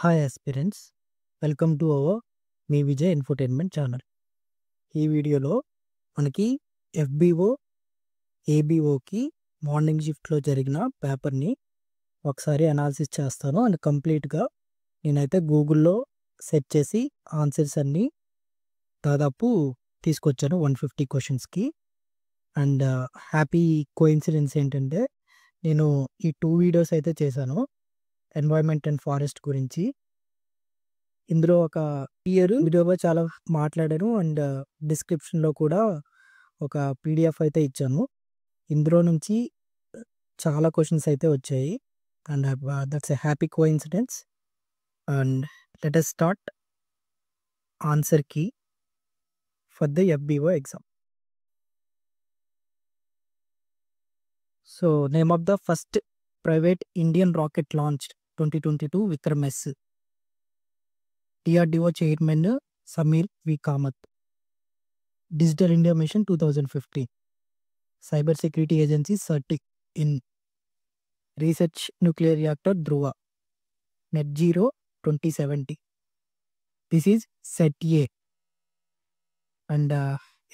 Hi aspirants, welcome to our me Vijay infotainment channel. ఈ వీడియోలో మనకి ఎఫ్బిఓ ఏబిఓకి మార్నింగ్ షిఫ్ట్లో జరిగిన పేపర్ని ఒకసారి అనాలిసిస్ చేస్తాను. అండ్ కంప్లీట్గా నేనైతే గూగుల్లో సెర్చ్ చేసి ఆన్సర్స్ అన్నీ దాదాపు తీసుకొచ్చాను 150 క్వశ్చన్స్కి. అండ్ హ్యాపీ కోఇన్సిడెన్స్ ఏంటంటే నేను ఈ 2 వీడియోస్ అయితే చేశాను ఎన్వైర్న్మెంట్ అండ్ ఫారెస్ట్ గురించి. ఇందులో ఒక వీడియోలో చాలా మాట్లాడాను అండ్ డిస్క్రిప్షన్లో కూడా ఒక పీడిఎఫ్ అయితే ఇచ్చాను. ఇందులో నుంచి చాలా క్వశ్చన్స్ అయితే వచ్చాయి and that's a happy coincidence. And let us start answer key for the FBO exam. So name of the first private Indian rocket launch 2022 Vikram S. DRDO chairman Sameer V Kamat. Digital India mission 2015. Cyber security agency CERT In. Research nuclear reactor Dhruva. Net zero 2070. This is set A. And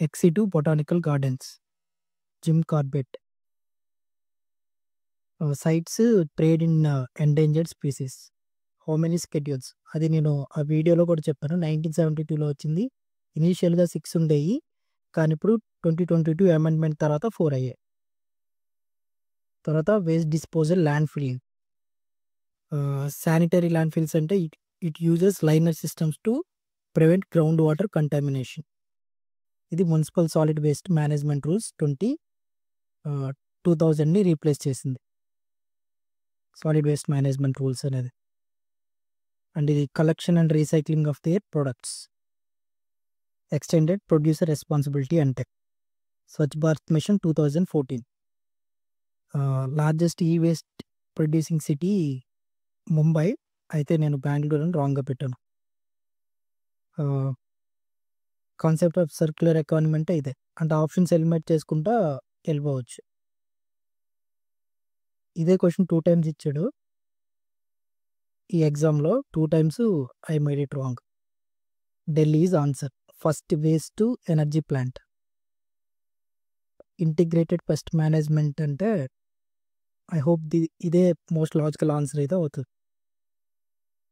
ex situ botanical gardens Jim Corbett. CITES trade in endangered species. How many schedules, అది నేను ఆ వీడియోలో కూడా చెప్పాను. 1972లో వచ్చింది. ఇనీషియల్గా 6 ఉండేవి, కానీ ఇప్పుడు 2022 అమెండ్మెంట్ తర్వాత 4 అయ్యాయి. తర్వాత waste disposal landfill. Sanitary landfills అంటే it uses liner systems to prevent ground water contamination. ఇది municipal solid waste management rules 2000ని రీప్లేస్ చేసింది, సాలిడ్ వేస్ట్ మేనేజ్మెంట్ రూల్స్ అనేది. అండ్ ఇది collection and recycling of their products. Extended producer responsibility అంటే Swachh Bharat mission 2014. Largest E waste producing city Mumbai, అయితే నేను బెంగళూరు అని రాంగ్గా పెట్టాను. కాన్సెప్ట్ ఆఫ్ సర్క్యులర్ ఎకానమీ అంటే ఇదే, అంటే ఆప్షన్స్ ఎలిమినేట్ చేసుకుంటా వెళ్ళిపోవచ్చు. ఇదే క్వశ్చన్ 2 times ఇచ్చాడు ఈ ఎగ్జామ్లో. 2 times I made it wrong. Delhi is answer. First waste to energy plant. Integrated pest management అంటే ఐ హోప్ ఇదే మోస్ట్ లాజికల్ ఆన్సర్ అయితే అవుతుంది.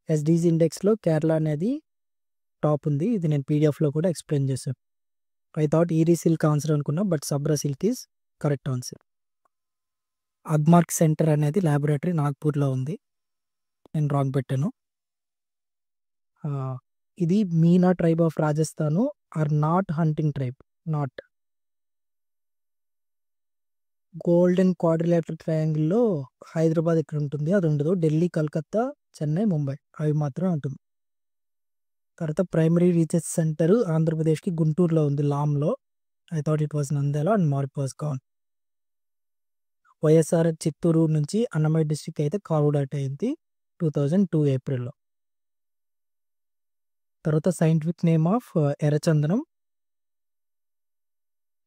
ఎస్డీజీ ఇండెక్స్లో కేరళ అనేది టాప్ ఉంది. ఇది నేను పీడిఎఫ్లో కూడా ఎక్స్ప్లెయిన్ చేశాను. I thought Eri silk answer అనుకున్నా, బట్ సబ్రా silk is correct answer. Agmark centre అనేది ల్యాబొరేటరీ నాగ్పూర్లో ఉంది, నేను రాంగ్ పెట్టాను. ఇది Meena tribe of Rajasthan are not hunting tribe. Not. Golden quadrilateral ట్రయాంగిల్లో హైదరాబాద్ ఇక్కడ ఉంటుంది, అది ఉండదు. ఢిల్లీ, కలకత్తా, చెన్నై, ముంబై అవి మాత్రం ఉంటుంది. తర్వాత ప్రైమరీ రీసెర్చ్ సెంటర్ ఆంధ్రప్రదేశ్కి గుంటూరులో ఉంది, లామ్లో. I thought it was Nandyal and mark was gone. YSR Chittoor నుంచి అన్నమయ్య డిస్ట్రిక్ట్ అయితే కార్వ్డ్ అవుట్ అయింది 2002 ఏప్రిల్లో. తర్వాత సైంటిఫిక్ నేమ్ ఆఫ్ ఎర్రచందనం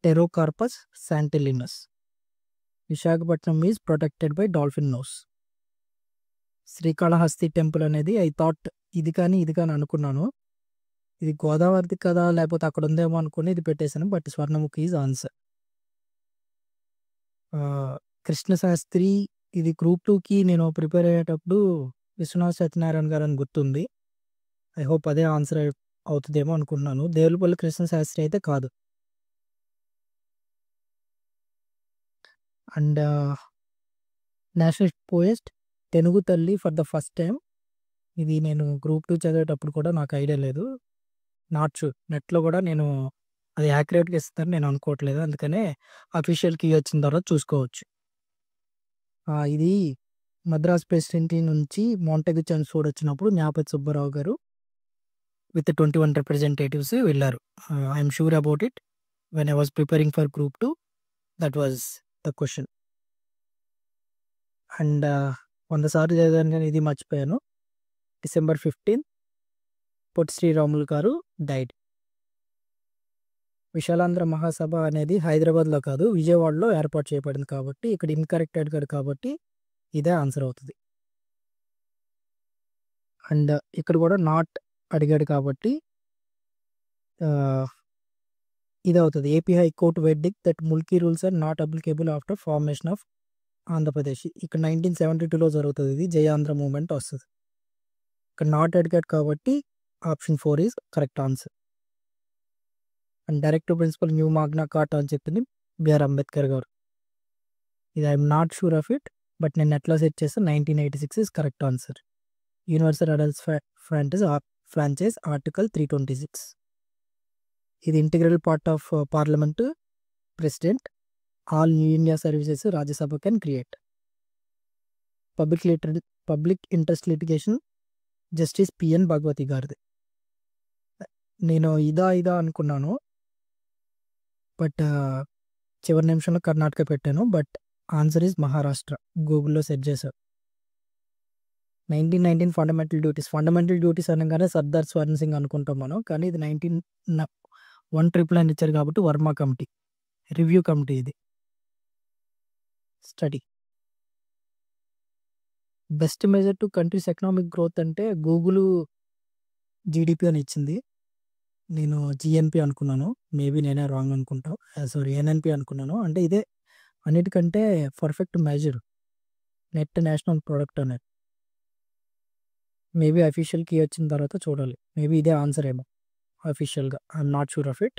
pterocarpus santalinus. Visakhapatnam is protected by dolphin nose. Srikalahasti temple అనేది ఐ థాట్ ఇది కానీ అనుకున్నాను. ఇది గోదావరిది కదా, లేకపోతే అక్కడ ఉందేమో అనుకుని ఇది పెట్టేశాను, but Swarnamukhi is answer. Krishnasastri, ఇది గ్రూప్ 2కి నేను ప్రిపేర్ అయ్యేటప్పుడు విశ్వనాథ్ సత్యనారాయణ గారు అని గుర్తుంది. ఐ హోప్ అదే ఆన్సర్ అవుతుందేమో అనుకున్నాను. దేవులపల్లి కృష్ణశాస్త్రి అయితే కాదు. అండ్ నేషనల్ పోయెస్ట్ తెనుగు తల్లి ఫర్ ద ఫస్ట్ టైం. ఇది నేను గ్రూప్ 2 చదివేటప్పుడు కూడా నాకు ఐడియా లేదు. నాట్ షూర్, నెట్లో కూడా నేను అది యాక్యురేట్గా ఇస్తారని నేను అనుకోవట్లేదు, అందుకనే అఫీషియల్ కీ వచ్చిన తర్వాత చూసుకోవచ్చు. ఇది మద్రాస్ ప్రెసిడెంటీ నుంచి మోంటెగు చంద్రచూడ్ వచ్చినప్పుడు జ్ఞాపతి సుబ్బారావు గారు విత్ 21 రిప్రజెంటేటివ్స్ వెళ్ళారు. I'm sure about it. When I was preparing for group 2, that was the question. And 100 సార్లు చదివాను కానీ ఇది మర్చిపోయాను. December 15 పొట్టి శ్రీరాములు గారు డైడ్. విశాలాంధ్ర మహాసభ అనేది హైదరాబాద్లో కాదు, విజయవాడలో ఏర్పాటు చేయబడింది కాబట్టి ఇక్కడ ఇన్కరెక్ట్ అడిగారు కాబట్టి ఇదే ఆన్సర్ అవుతుంది. అండ్ ఇక్కడ కూడా నాట్ అడిగాడు కాబట్టి ఇది అవుతుంది. AP high court verdict that Mulki rules are not applicable after formation of Andhra Pradesh. ఇక్కడ 1972లో జరుగుతుంది. ఇది జై ఆంధ్ర మూవ్మెంట్ వస్తుంది. ఇక్కడ నాట్ అడిగాడు కాబట్టి option 4 is correct answer. And directive principle new Magna Carta అని చెప్పింది బిఆర్ అంబేద్కర్ గారు. ఇది I'm not sure of it, but నేను ఎట్లా సెట్ చేస్తాను. 1986 is correct answer. Universal adults franchise article 326. ఇది integral part of parliament president all new India services Rajya Sabha can create. Public interest litigation justice P N Bhagwati గారిది. నేను ఇదా అనుకున్నాను, బట్ చివరి నిమిషంలో కర్ణాటక పెట్టాను. But answer is Maharashtra. గూగుల్లో సెర్చ్ చేశారు. 1919 ఫండమెంటల్ డ్యూటీస్ అనగానే సర్దార్ స్వర్ణ సింగ్ అనుకుంటాం మనం, కానీ ఇది 1919 ఇచ్చారు కాబట్టి వర్మ కమిటీ రివ్యూ కమిటీ ఇది. Study best measure to countries economic growth అంటే గూగుల్ జీడిపి అని ఇచ్చింది. నేను జిఎన్పి అనుకున్నాను, మేబీ నేనే రాంగ్ అనుకుంటా. సారీ, ఎన్ఎన్పి అనుకున్నాను. అంటే ఇదే అన్నిటికంటే perfect measure net national product అనేది. మేబీ అఫీషియల్ కీ వచ్చిన తర్వాత చూడాలి. మేబీ ఇదే ఆన్సర్ ఏమో అఫీషియల్గా. I'm not sure of it.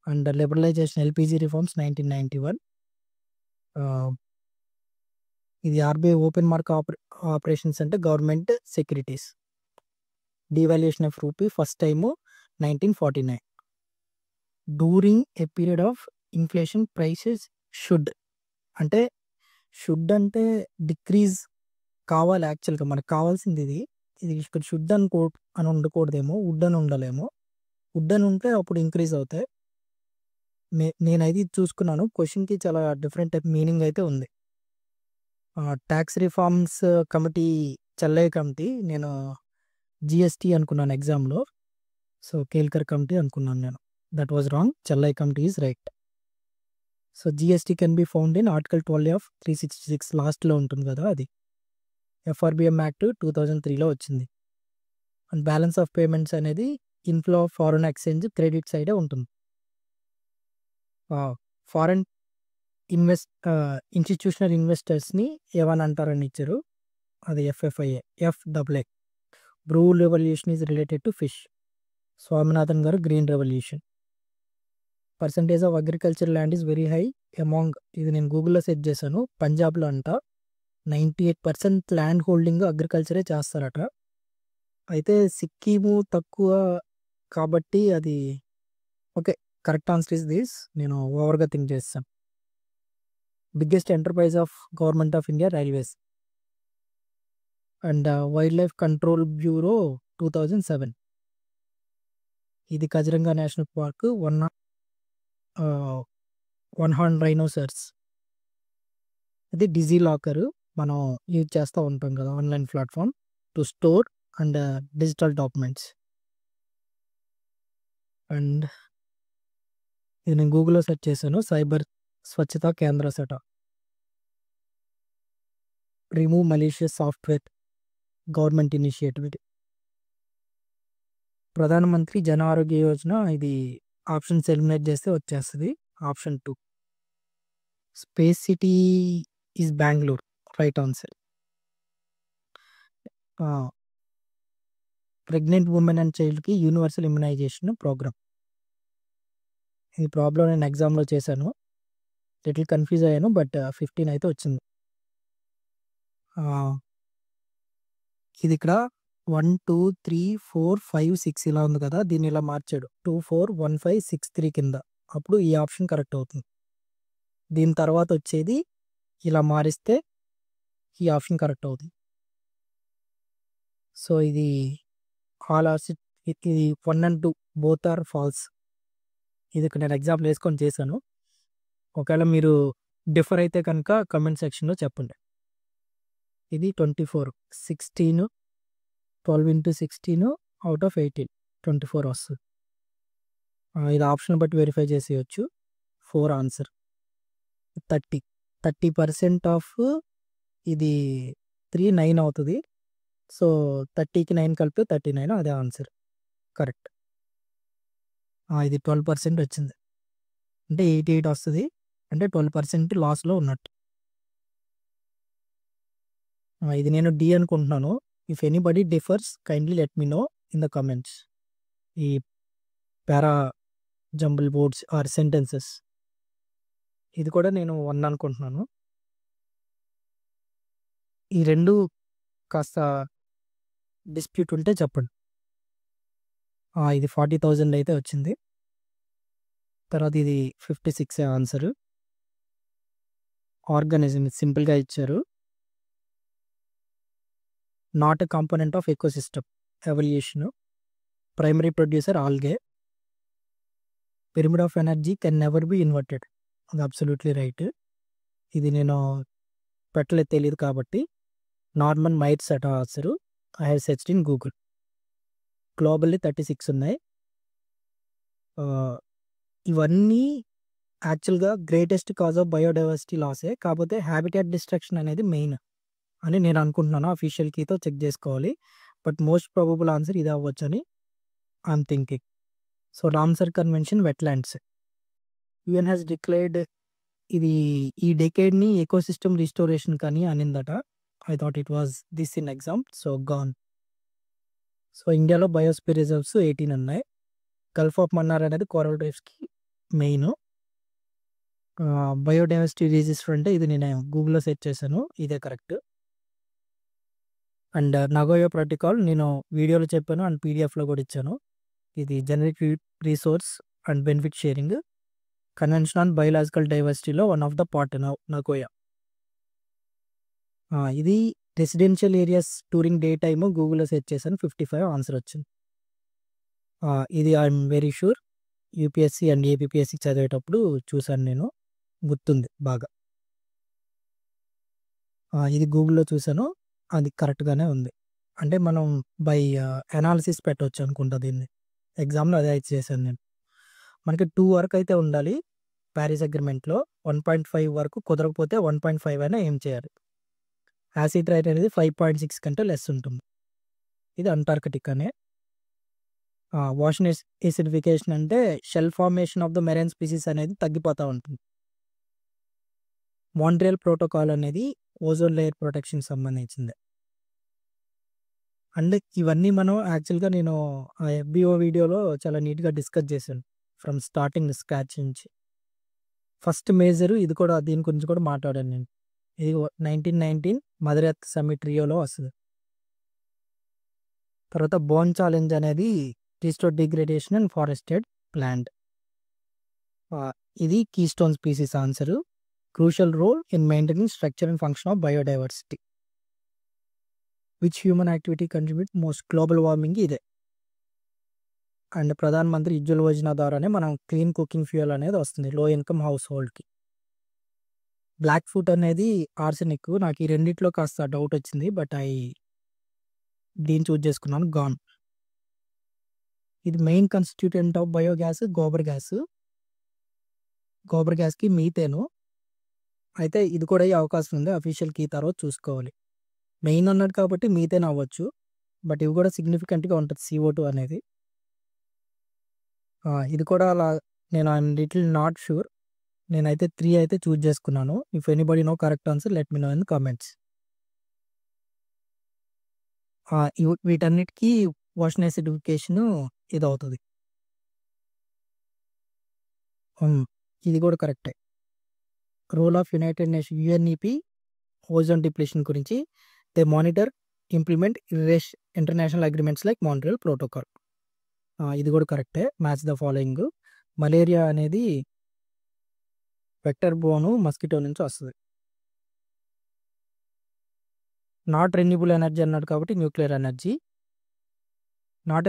And liberalisation LPG reforms 1991. ఇది ఆర్బీఐ ఓపెన్ మార్క్ ఆపరేషన్స్ అంటే government securities. Devaluation of rupee first time 1949. During a period of inflation prices should అంటే decrease కావాలి. యాక్చువల్గా మనకు కావాల్సింది ఇది ఇక్కడ షుడ్ అని ఉండకూడదేమో, వుడ్ అని ఉండాలేమో. వుడ్ అని ఉంటే అప్పుడు ఇంక్రీజ్ అవుతాయి. నేనైతే ఇది చూసుకున్నాను. క్వశ్చన్కి చాలా డిఫరెంట్ టైప్ మీనింగ్ అయితే ఉంది. Tax reforms committee Chelliah committee, నేను జిఎస్టీ అనుకున్నాను ఎగ్జామ్లో. సో కేల్కర్ కమిటీ అనుకున్నాను నేను. That was wrong. Chelliah committee is right. So GST can be found in article 12 of 366 లాస్ట్లో ఉంటుంది కదా అది. ఎఫ్ఆర్బిఎం యాక్ట్ 2003లో వచ్చింది. అండ్ బ్యాలెన్స్ ఆఫ్ పేమెంట్స్ అనేది inflow of foreign exchange credit సైడే ఉంటుంది. ఫారెన్ ఇన్స్టిట్యూషనల్ ఇన్వెస్టర్స్ని ఏమని అంటారని ఇచ్చారు. అది FFIA. FAA blue revolution is related to fish. Swaminathan గారు green revolution. Percentage of agriculture land is very high among. ఇది నేను గూగుల్లో సెర్చ్ చేశాను. పంజాబ్లో అంట 98% ల్యాండ్ హోల్డింగ్ అగ్రికల్చరే చేస్తారట. అయితే సిక్కిము తక్కువ కాబట్టి అది okay. Correct answer is this. నేను ఓవర్గా థింక్ చేస్తాను. Biggest enterprise of government of India railways. And wild life control bureau 2007. ఇది కజిరంగా నేషనల్ పార్క్. 100 రైనోసర్స్. ఇది డిజీ లాకర్ మనం యూజ్ చేస్తూ ఉంటాం కదా, online platform to store and digital documents. And ఇది నేను గూగుల్లో సెర్చ్ చేశాను. సైబర్ స్వచ్ఛత కేంద్ర సెట. Remove malicious software government initiative. ఇది ప్రధానమంత్రి జన ఆరోగ్య యోజన. ఇది ఆప్షన్స్ ఎలిమినేట్ చేస్తే వచ్చేస్తుంది. Option 2 space city is Bengaluru. Right answer. Pregnant women and చైల్డ్కి యూనివర్సల్ ఇమ్యునైజేషన్ ప్రోగ్రామ్. ఈ ప్రాబ్లం నేను ఎగ్జామ్లో చేశాను. లిటిల్ కన్ఫ్యూజ్ అయ్యాను, బట్ 15 అయితే వచ్చింది. ఇది ఇక్కడ 1 2 3 4 5 6 ఇలా ఉంది కదా, దీన్ని ఇలా మార్చాడు 2 4 1 5 6 3 కింద. అప్పుడు ఈ ఆప్షన్ కరెక్ట్ అవుతుంది. దీని తర్వాత వచ్చేది ఇలా మారిస్తే ఈ ఆప్షన్ కరెక్ట్ అవుతుంది. సో ఇది ఆల్ ఆర్ ఇది 1 and 2 బోత్ ఆర్ ఫాల్స్. ఇది నేను ఎగ్జాంపుల్ వేసుకొని చేశాను. ఒకవేళ మీరు డిఫర్ అయితే కనుక కమెంట్ సెక్షన్లో చెప్పండి. ఇది 24 16 12 into 16 out of 18 24 వస్తుంది. ఇది ఆప్షన్ బట్టి వెరిఫై చేసేయచ్చు. 4 ఆన్సర్. 30% ఆఫ్ ఇది 3 9 అవుతుంది. సో 30కి 9 కలిపితే 39 అదే ఆన్సర్. కరెక్ట్. ఇది 12% వచ్చింది. అంటే 88 వస్తది. అంటే 12% లాస్‌లో ఉన్నట్టు. ఇది నేను డి అనుకుంటున్నాను. If anybody differs kindly let me know in the comments. ఈ para jumble words or sentences. ఇది కూడా నేను 1 అనుకుంటున్నాను. ఈ 2 కాస్త డిస్ప్యూట్ ఉంటే చెప్పండి. ఇది 40,000 అయితే వచ్చింది. తర్వాత ఇది 56 ఆన్సరు. ఆర్గానిజం సింపుల్‌గా ఇచ్చారు. Not a component of ecosystem evolution. Primary producer algae. Pyramid of energy can never be inverted. అది అబ్సల్యూట్లీ రైట్. ఇది నేను పెట్టలేదు, తెలియదు కాబట్టి. నార్మన్ మైట్స్ అట answer. I have searched in Google. Globally 36 ఉన్నాయి. ఇవన్నీ యాక్చువల్‌గా గ్రేటెస్ట్ కాజ్ ఆఫ్ బయోడైవర్సిటీ లాసే. కాకపోతే హ్యాబిటాట్ డిస్ట్రక్షన్ అనేది మెయిన్ అని నేను అనుకుంటున్నాను. అఫీషియల్ కీతో చెక్ చేసుకోవాలి. బట్ మోస్ట్ ప్రాబబుల్ ఆన్సర్ ఇది అవ్వచ్చని I'm thinking. So Ramsar convention wetlands. UN has declared ఇది ఈ డెకేడ్‌ని ఎకోసిస్టమ్ రిస్టోరేషన్ కానీ అనిందట. I thought it was this in exam. So gone. So ఇండియాలో బయోస్పియర్ రిజర్వ్స్ 18 ఉన్నాయి. గల్ఫ్ ఆఫ్ మన్నార్ అనేది కోరల్ రీఫ్స్‌కి మెయిన్. బయోడైవర్సిటీ రిజిస్టర్ అంటే ఇది నేను గూగుల్‌లో సెర్చ్ చేశాను. ఇదే కరెక్ట్. అండ్ నగోయా ప్రోటోకాల్ నేను వీడియోలో చెప్పాను అండ్ పీడిఎఫ్‌లో కూడా ఇచ్చాను. ఇది generic resource and benefit sharing convention on biological డైవర్సిటీలో one of the part Nagoya. ఇది residential areas during day time గూగుల్‌లో సెర్చ్ చేశాను. 55 ఆన్సర్ వచ్చింది. ఇది I'm very sure UPSC and APPSC చదివేటప్పుడు చూశాను నేను. గుర్తుంది బాగా. ఇది గూగుల్‌లో చూశాను. అది కరెక్ట్‌గానే ఉంది. అంటే మనం బై అనాలిసిస్ పెట్టొచ్చు అనుకుంటా దీన్ని. ఎగ్జామ్‌లో అదే చేశాను నేను. మనకి 2 వరకు అయితే ఉండాలి ప్యారిస్ అగ్రిమెంట్‌లో. 1.5 వరకు కుదరకపోతే 1.5 అయినా ఏం చేయాలి. యాసిడ్ రైన్ అనేది 5.6 కంటే లెస్ ఉంటుంది. ఇది అంటార్కిటికానే. ఓషన్ ఎసిడిఫికేషన్ అంటే shell formation of the marine species అనేది తగ్గిపోతూ ఉంటుంది. మాంట్రియల్ ప్రోటోకాల్ అనేది ఓజోన్ లేయర్ ప్రొటెక్షన్‌కి సంబంధించింది. అండ్ ఇవన్నీ మనం యాక్చువల్‌గా నేను ఎఫ్బీఓ వీడియోలో చాలా నీట్‌గా డిస్కస్ చేశాను. ఫ్రమ్ స్టార్టింగ్ స్క్రాచ్ నుంచి. ఫస్ట్ మేజర్ ఇది కూడా దీని గురించి కూడా మాట్లాడాను నేను. ఇది 1919 మదర్ ఎర్త్ సమ్మిట్ రియోలో వస్తది. తర్వాత బోన్ ఛాలెంజ్ అనేది restore degradation and forested plant. ఇది keystone species answer. Crucial role in maintaining structure and function of biodiversity. Which human activity contribute most global warming ఇదే. అండ్ ప్రధాన మంత్రి ఉజ్వల యోజన ద్వారానే మనం క్లీన్ కుకింగ్ ఫ్యూయల్ అనేది వస్తుంది లో ఇన్కమ్ హౌస్ హోల్డ్కి. బ్లాక్ ఫుట్ అనేది arsenic. నాకు ఈ రెండిట్లో కాస్త డౌట్ వచ్చింది. బట్ దీన్ని చూజ్ చేసుకున్నాను. గాన్. ఇది main constituent of biogas gobar gas. Gobar గ్యాస్కి మీథేను. అయితే ఇది కూడా అయ్యే అవకాశం ఉంది. అఫీషియల్ కీ తర్వాత చూసుకోవాలి. మెయిన్ అన్నాడు కాబట్టి మీథేన్ అవ్వచ్చు. బట్ ఇవి కూడా సిగ్నిఫికెంట్గా ఉంటుంది CO2 అనేది. ఇది కూడా అలా నేను ఐఎమ్ లిటిల్ నాట్ షూర్. నేనైతే 3 అయితే చూజ్ చేసుకున్నాను. If anybody know correct answer let me know in comments. వీటన్నిటికీ ఓషన్ ఎసిడిఫికేషన్ ఇది అవుతుంది. ఇది కూడా కరెక్టే. Role of United Nation UNEP ozone depletion గురించి they monitor implement international agreements like Montreal protocol. ఇది కూడా కరెక్టే. Match the following. మలేరియా అనేది వెక్టర్ బోను మస్కిటో నుంచి వస్తుంది. నాట్ రెన్యూబుల్ ఎనర్జీ అన్నాడు కాబట్టి nuclear energy. Not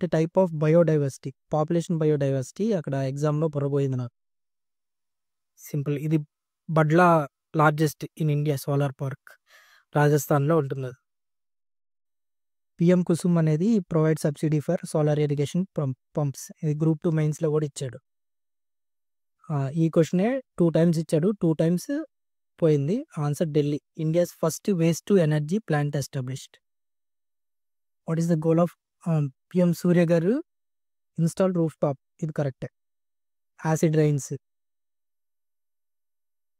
a type of biodiversity. Population biodiversity అక్కడ ఎగ్జామ్లో పొరబోయింది నాకు. సింపుల్. ఇది Bhadla largest in India solar park రాజస్థాన్లో ఉంటుంది. PM కుసుమ్ అనేది provide subsidy for solar irrigation pumps. ఇది గ్రూప్ 2 మెయిన్స్లో కూడా ఇచ్చాడు. ఈ క్వశ్చనే 2 టైమ్స్ ఇచ్చాడు. 2 టైమ్స్ పోయింది. Answer Delhi. India's first waste to energy plant established. What is the goal of PM Surya గారు ఇన్స్టాల్ రూఫ్ టాప్, ఇది కరెక్టే. Acid rains.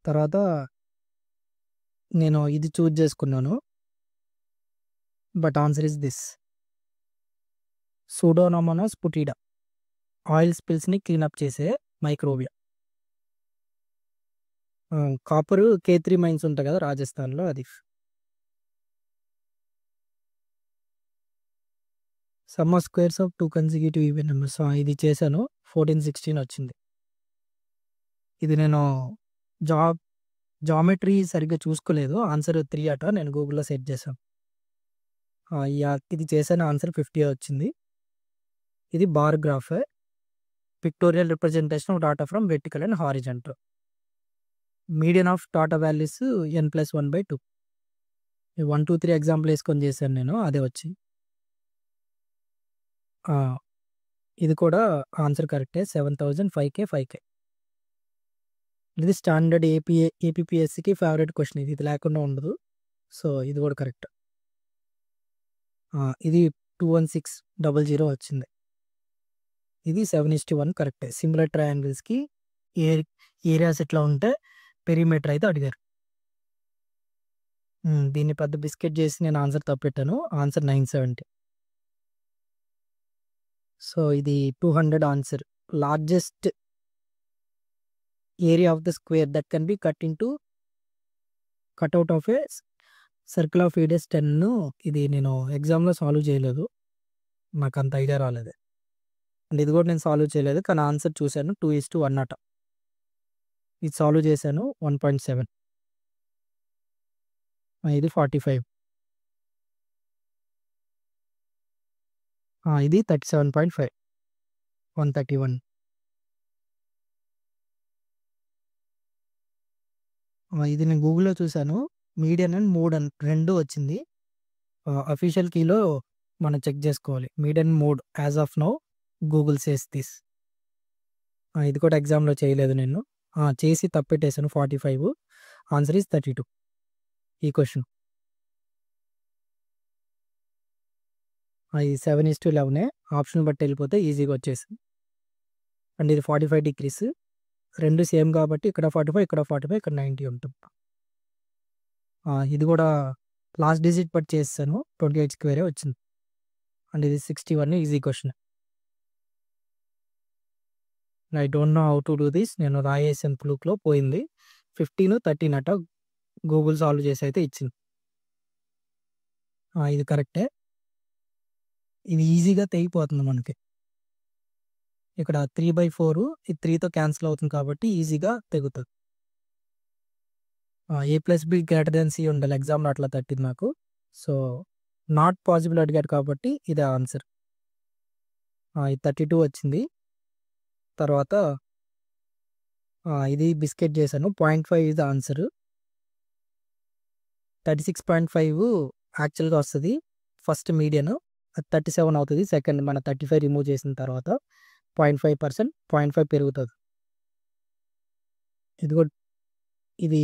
తర్వాత నేను ఇది చూజ్ చేసుకున్నాను, but answer is this. Pseudomonas putida oil స్పిల్స్ని క్లీనప్ చేసే మైక్రోబియా. కాపర్ K3 మైన్స్ ఉంటాయి కదా రాజస్థాన్లో, అది. Sum of squares of 2 consecutive even numbers, ఇది చేశాను. 14, 16 వచ్చింది. ఇది నేను జామెట్రీ సరిగ్గా చూసుకోలేదు. ఆన్సర్ 3 అట, నేను గూగుల్లో సెర్చ్ చేశాను. ఇది చేశాను, ఆన్సర్ 50 వచ్చింది. ఇది bar graph, pictorial representation of data from vertical and horizontal. Median of data values n+1/2. 1, 2, 3 example వేసుకొని చేశాను నేను, అదే వచ్చి. ఇది కూడా ఆన్సర్ కరెక్టే, 7000 5K. ఇది స్టాండర్డ్ ఏపీఎస్సికి ఫేవరెట్ క్వశ్చన్, ఇది లేకుండా ఉండదు. సో ఇది కూడా కరెక్ట్. ఇది 21600 వచ్చింది. ఇది 7:1 కరెక్టే. సిమిలర్ ట్రయాంగిల్స్కి ఏరియాస్ ఎట్లా ఉంటే పెరిమీటర్ అయితే అడిగారు. దీన్ని పెద్ద బిస్కెట్ చేసి నేను ఆన్సర్ తప్పెట్టాను. ఆన్సర్ 970. సో ఇది 200 answer. Largest area of the square that can be cutout of a circle of radius 10. ఇది నేను ఎగ్జామ్లో సాల్వ్ చేయలేదు, నాకు అంత ఐడియా రాలేదు. అండ్ ఇది కూడా నేను సాల్వ్ చేయలేదు, కానీ ఆన్సర్ చూశాను. 2:1 అట. ఇది సాల్వ్ చేశాను, 1.7. ఇది 45. ఇది 37.5. 131. ఇది నేను గూగుల్లో చూశాను. మీడియన్ అండ్ మోడ్ అని 2 వచ్చింది. అఫీషియల్ కీలో మనం చెక్ చేసుకోవాలి. Median mode as of now Google says this. ఇది కూడా ఎగ్జామ్లో చేయలేదు నేను, చేసి తప్పెట్టేశాను. 45. ఆన్సర్ ఈజ్ 32 ఈ క్వశ్చన్. ఇది 7:11. ఆప్షన్ బట్టి వెళ్ళిపోతే ఈజీగా వచ్చేసింది. అండ్ ఇది 45 degrees. 2 సేమ్ కాబట్టి ఇక్కడ 45, ఇక్కడ 45, ఇక్కడ 90 ఉంటుంది. ఇది కూడా లాస్ట్ డిజిట్ బట్టి చేస్తాను, 28 స్క్వేరే వచ్చింది. అండ్ ఇది 61 easy question. I don't know how to do this. నేను రాయేసాను, ఫ్లూక్లో పోయింది. 15, 13 అట గూగుల్ సాల్వ్ చేసి అయితే ఇచ్చింది. ఇది కరెక్టే. ఇది ఈజీగా తెగిపోతుంది మనకి. ఇక్కడ 3/4 ఇది 3తో క్యాన్సిల్ అవుతుంది కాబట్టి ఈజీగా తెగుతుంది. A+B > C ఉండాలి, ఎగ్జామ్లో అట్లా తట్టింది నాకు. సో నాట్ పాసిబుల్ అడిగాడు కాబట్టి ఇదే ఆన్సర్. ఇది 32 వచ్చింది. తర్వాత ఇది బిస్కెట్ చేశాను, 0.5 ఇది ఆన్సర్. 36.5 యాక్చువల్గా వస్తుంది. ఫస్ట్ మీడియన్ 37 అవుతుంది. సెకండ్ మన 35 రిమూవ్ చేసిన తర్వాత 0.5%, 0.5 పెరుగుతుంది. ఇది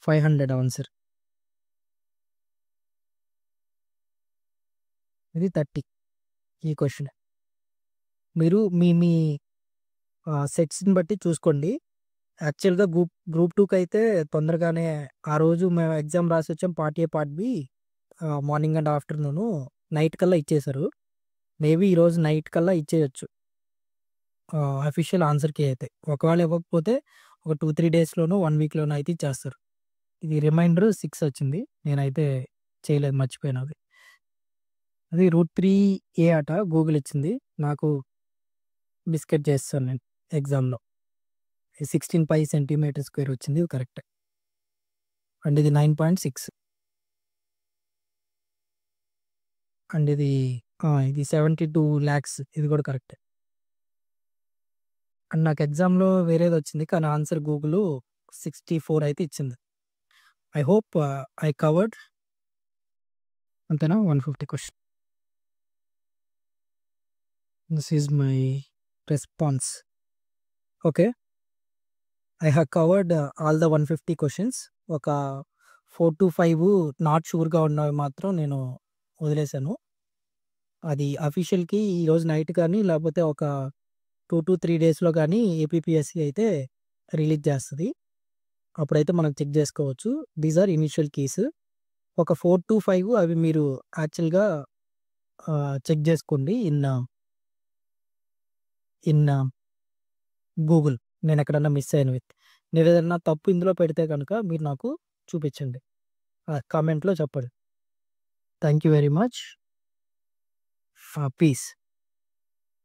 500 ఆన్సర్. ఇది 30 ఈ క్వశ్చన్. మీరు మీ సెట్స్ని బట్టి చూసుకోండి. యాక్చువల్గా గ్రూప్ 2కి అయితే తొందరగానే, ఆ రోజు మేము ఎగ్జామ్ రాసి వచ్చాం, part A part B morning and afternoon night కల్లా ఇచ్చేశారు. మేబీ ఈరోజు నైట్ కల్లా ఇచ్చేయచ్చు అఫీషియల్ ఆన్సర్కి అయితే. ఒకవేళ ఇవ్వకపోతే ఒక 2-3 డేస్లోనూ 1 వీక్లోనూ అయితే ఇచ్చేస్తారు. ఇది రిమైండర్ 6 వచ్చింది, నేనైతే చేయలేదు, మర్చిపోయాను. అది √3a అట గూగుల్ ఇచ్చింది, నాకు బిస్కెట్ చేస్తాను నేను ఎగ్జామ్లో. 16 π cm² వచ్చింది, కరెక్ట్. అండ్ ఇది 9.6. అండ్ ఇది 72 lakhs, ఇది కూడా కరెక్ట్. అండ్ నాకు ఎగ్జామ్లో వేరేది వచ్చింది, కానీ ఆన్సర్ గూగుల్ 64 అయితే ఇచ్చింది. I hope I covered. అంతేనా? 150 question. This is my response. Okay, I have covered all the 150 questions. ఒక 4 to 5 నాట్ షూర్గా ఉన్నవి మాత్రం నేను వదిలేశాను. అది అఫీషియల్‌కి ఈరోజు నైట్ కానీ, లేపోతే ఒక 2-3 డేస్‌లో గానీ ఏపీపీఎస్సీ అయితే రిలీజ్ చేస్తది. అప్పుడైతే మనం చెక్ జేసుకోవచ్చు. These are initial keys. ఒక 4-5 అవి మీరు యాక్చువల్‌గా చెక్ జేసుకోండి ఇన్ గూగుల్. నేనెక్కడన్నా మిస్ అయినవి. నేనేదన్నా తప్పు ఇందులో పెడితే గనక మీరు నాకు చూపిచ్చండి. కామెంట్‌లో చెప్పండి. Thank you very much. Piece.